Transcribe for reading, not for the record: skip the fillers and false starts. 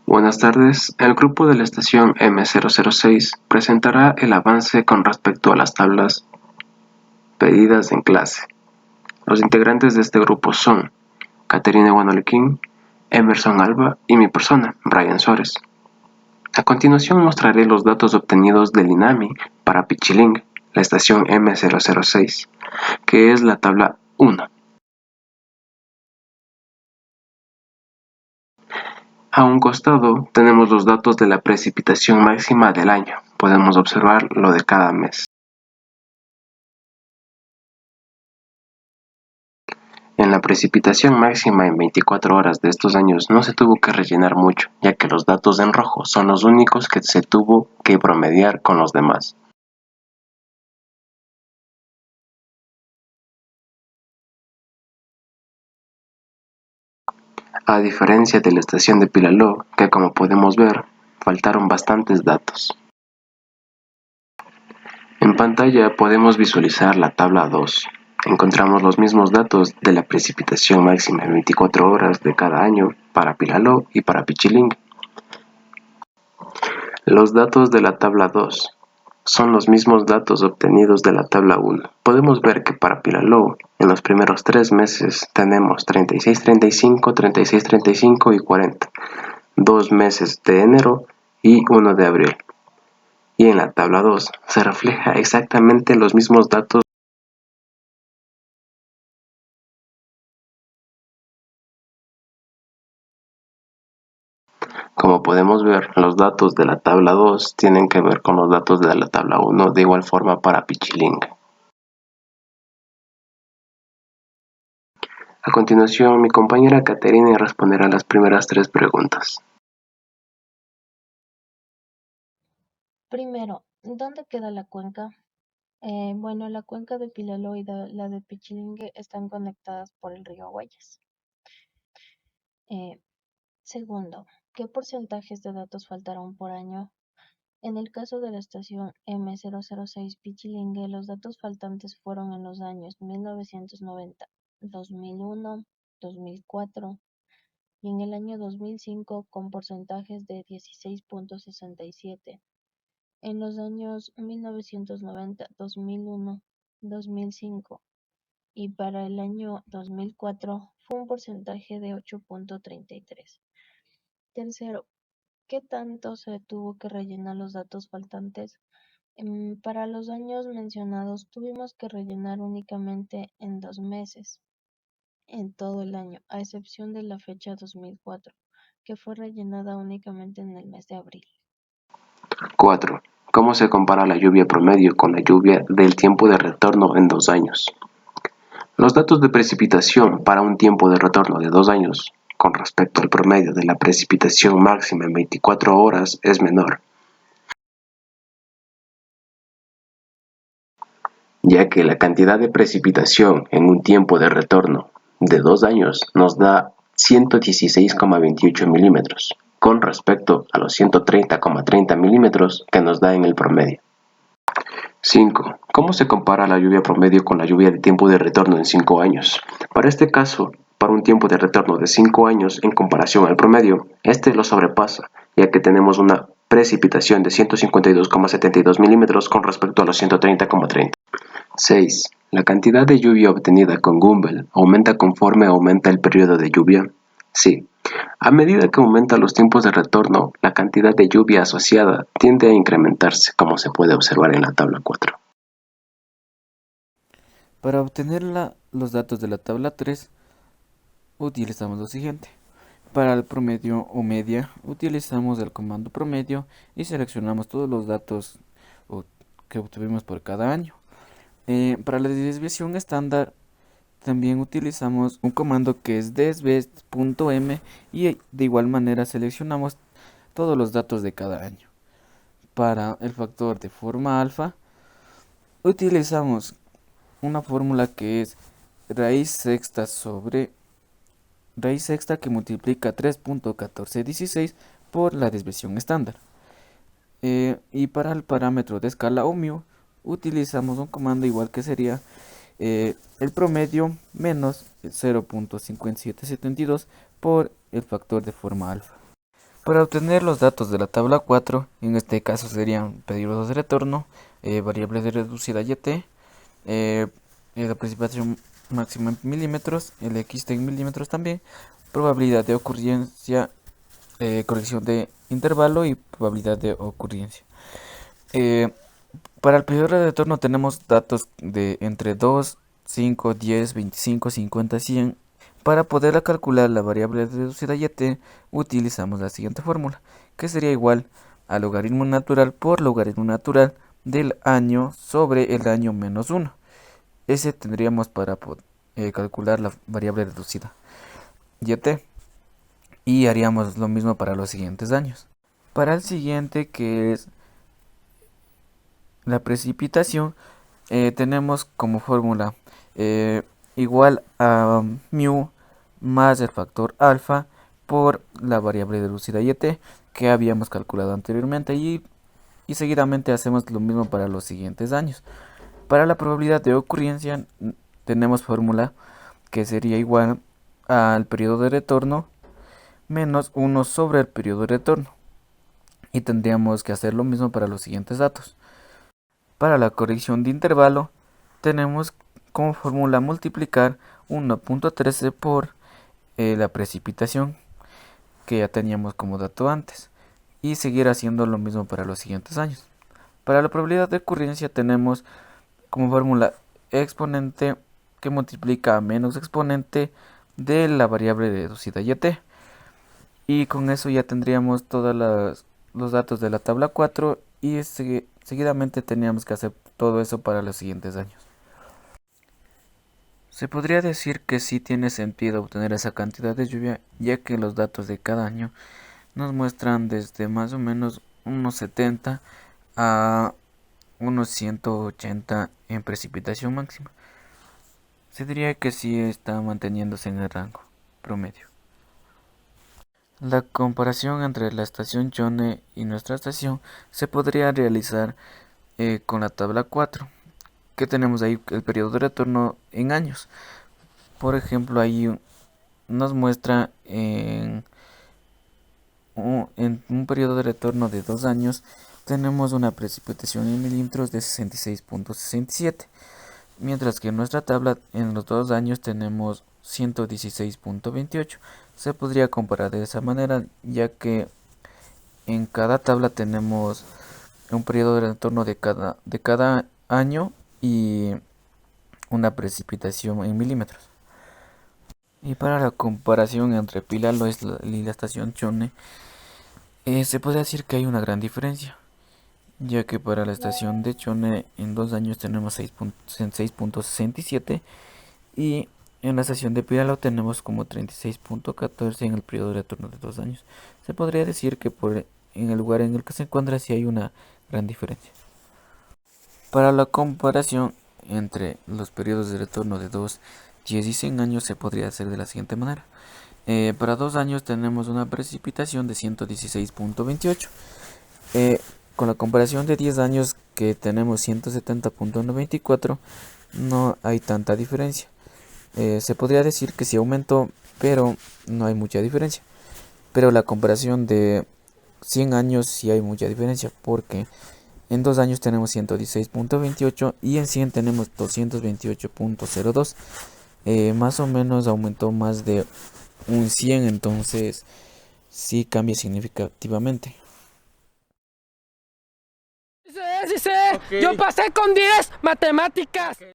Buenas tardes. El grupo de la estación M006 presentará el avance con respecto a las tablas pedidas en clase. Los integrantes de este grupo son Caterina Guanoliquín, Emerson Alba y mi persona, Brian Suárez. A continuación mostraré los datos obtenidos del INAMI para Pichiling, la estación M006, que es la tabla 1. A un costado tenemos los datos de la precipitación máxima del año. Podemos observar lo de cada mes. En la precipitación máxima en 24 horas de estos años no se tuvo que rellenar mucho, ya que los datos en rojo son los únicos que se tuvo que promediar con los demás. A diferencia de la estación de Pilaló, que como podemos ver, faltaron bastantes datos. En pantalla podemos visualizar la tabla 2. Encontramos los mismos datos de la precipitación máxima en 24 horas de cada año para Pilaló y para Pichiling. Los datos de la tabla 2 son los mismos datos obtenidos de la tabla 1. Podemos ver que para Pilaló, en los primeros 3 meses tenemos 36-35, 36-35 y 40. 2 meses de enero y 1 de abril. Y en la tabla 2 se refleja exactamente los mismos datos. Como podemos ver, los datos de la tabla 2 tienen que ver con los datos de la tabla 1 de igual forma para Pichiling. A continuación, mi compañera Caterina responderá las primeras 3 preguntas. Primero, ¿dónde queda la cuenca? Bueno, la cuenca de Pilaló y la de Pichilingue están conectadas por el río Guayas. Eh, Segundo, ¿qué porcentajes de datos faltaron por año? En el caso de la estación M006 Pichilingue, los datos faltantes fueron en los años 1990, 2001, 2004 y en el año 2005 con porcentajes de 16.67. En los años 1990, 2001, 2005 y para el año 2004 fue un porcentaje de 8.33. Tercero, ¿qué tanto se tuvo que rellenar los datos faltantes? Para los años mencionados tuvimos que rellenar únicamente en 2 meses, en todo el año, a excepción de la fecha 2004, que fue rellenada únicamente en el mes de abril. 4. ¿Cómo se compara la lluvia promedio con la lluvia del tiempo de retorno en 2 años? Los datos de precipitación para un tiempo de retorno de 2 años con respecto al promedio de la precipitación máxima en 24 horas es menor, ya que la cantidad de precipitación en un tiempo de retorno de 2 años nos da 116,28 milímetros, con respecto a los 130,30 milímetros que nos da en el promedio. 5. ¿Cómo se compara la lluvia promedio con la lluvia de tiempo de retorno en 5 años? Para este caso, para un tiempo de retorno de 5 años en comparación al promedio, este lo sobrepasa, ya que tenemos una precipitación de 152,72 milímetros con respecto a los 130,30. 6. ¿La cantidad de lluvia obtenida con Gumbel aumenta conforme aumenta el periodo de lluvia? Sí. A medida que aumentan los tiempos de retorno, la cantidad de lluvia asociada tiende a incrementarse, como se puede observar en la tabla 4. Para obtener los datos de la tabla 3, utilizamos lo siguiente. Para el promedio o media, utilizamos el comando promedio y seleccionamos todos los datos que obtuvimos por cada año. Para la desviación estándar, también utilizamos un comando que es desbest.m y de igual manera seleccionamos todos los datos de cada año. Para el factor de forma alfa, utilizamos una fórmula que es raíz sexta sobre raíz sexta que multiplica 3.1416 por la desviación estándar. Y para el parámetro de escala ohmio utilizamos un comando igual que sería el promedio menos 0.5772 por el factor de forma alfa. Para obtener los datos de la tabla 4, en este caso serían periodos de retorno, variable de reducida YT, la precipitación máxima en milímetros, el XT en milímetros también, probabilidad de ocurrencia, corrección de intervalo y probabilidad de ocurrencia. Para el periodo de retorno tenemos datos de entre 2, 5, 10, 25, 50, 100. Para poder calcular la variable reducida YT utilizamos la siguiente fórmula, que sería igual al logaritmo natural por logaritmo natural del año sobre el año menos 1. Ese tendríamos para calcular la variable reducida YT. Y haríamos lo mismo para los siguientes años. Para el siguiente, que es la precipitación, tenemos como fórmula igual a mu más el factor alfa por la variable reducida YT que habíamos calculado anteriormente, y seguidamente hacemos lo mismo para los siguientes años. Para la probabilidad de ocurrencia tenemos fórmula que sería igual al periodo de retorno menos 1 sobre el periodo de retorno, y tendríamos que hacer lo mismo para los siguientes datos. Para la corrección de intervalo tenemos como fórmula multiplicar 1.13 por la precipitación que ya teníamos como dato antes, y seguir haciendo lo mismo para los siguientes años. Para la probabilidad de ocurrencia tenemos como fórmula exponente que multiplica a menos exponente de la variable reducida YT, y con eso ya tendríamos todos los datos de la tabla 4, y seguidamente teníamos que hacer todo eso para los siguientes años. Se podría decir que sí tiene sentido obtener esa cantidad de lluvia, ya que los datos de cada año nos muestran desde más o menos unos 70 a unos 180 en precipitación máxima. Se diría que sí está manteniéndose en el rango promedio. La comparación entre la estación Chone y nuestra estación se podría realizar con la tabla 4, que tenemos ahí el periodo de retorno en años. Por ejemplo, ahí nos muestra en un periodo de retorno de 2 años tenemos una precipitación en milímetros de 66.67, mientras que en nuestra tabla en los 2 años tenemos 116.28. Se podría comparar de esa manera, ya que en cada tabla tenemos un periodo de retorno de cada año y una precipitación en milímetros. Y para la comparación entre Pilaloes y la estación Chone, se puede decir que hay una gran diferencia, ya que para la estación de Chone en 2 años tenemos 6.67, y en la estación de Pilalo tenemos como 36.14 en el periodo de retorno de 2 años. Se podría decir que en el lugar en el que se encuentra sí hay una gran diferencia. Para la comparación entre los periodos de retorno de 2, 10 y 100 años se podría hacer de la siguiente manera. Para 2 años tenemos una precipitación de 116.28. Con la comparación de 10 años, que tenemos 170.94, no hay tanta diferencia. Se podría decir que sí aumentó, pero no hay mucha diferencia. Pero la comparación de 100 años sí hay mucha diferencia, porque en 2 años tenemos 116.28 y en 100 tenemos 228.02. Más o menos aumentó más de un 100, entonces sí cambia significativamente. Sí sé, okay. Yo pasé con 10 matemáticas. Okay.